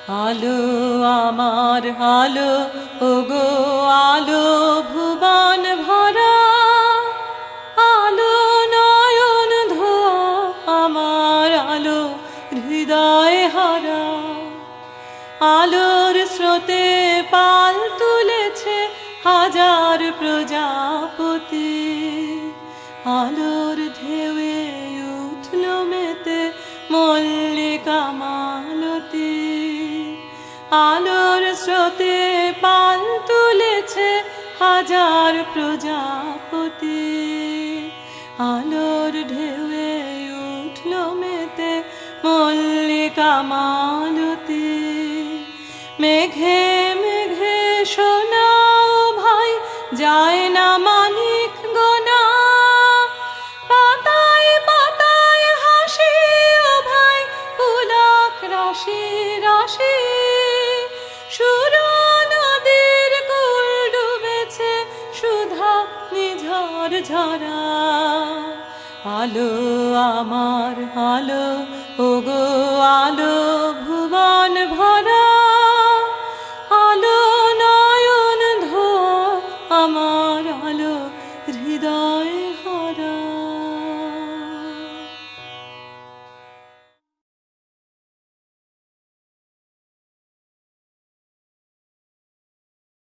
আলো আমার আলো, ওগো আলো ভুবন ভরা, আলো নয়ন ধোয়া আমার আলো হৃদয় হারা। আলোর স্রোতে পাল তুলেছে হাজার প্রজাপতি, আলোর ঢেউয়ে উঠল মেতে মল্লিকা মালতী। আলোর স্রোতে পাল তুলেছে হাজার প্রজাপতি, আলোর ঢেউয়ে উঠল মেতে মল্লিকা মালতী। মেঘে মেঘে শোনাও ভাই, যায় না মানিক গোনা, পাতায় পাতায় হাসি ও ভাই, পুলক রাশি রাশি। সুর নদীর কুল ডুবেছে সুধা নিঝর ঝরা। আলো আমার আলো, ওগো আলো ভুবন ভরা।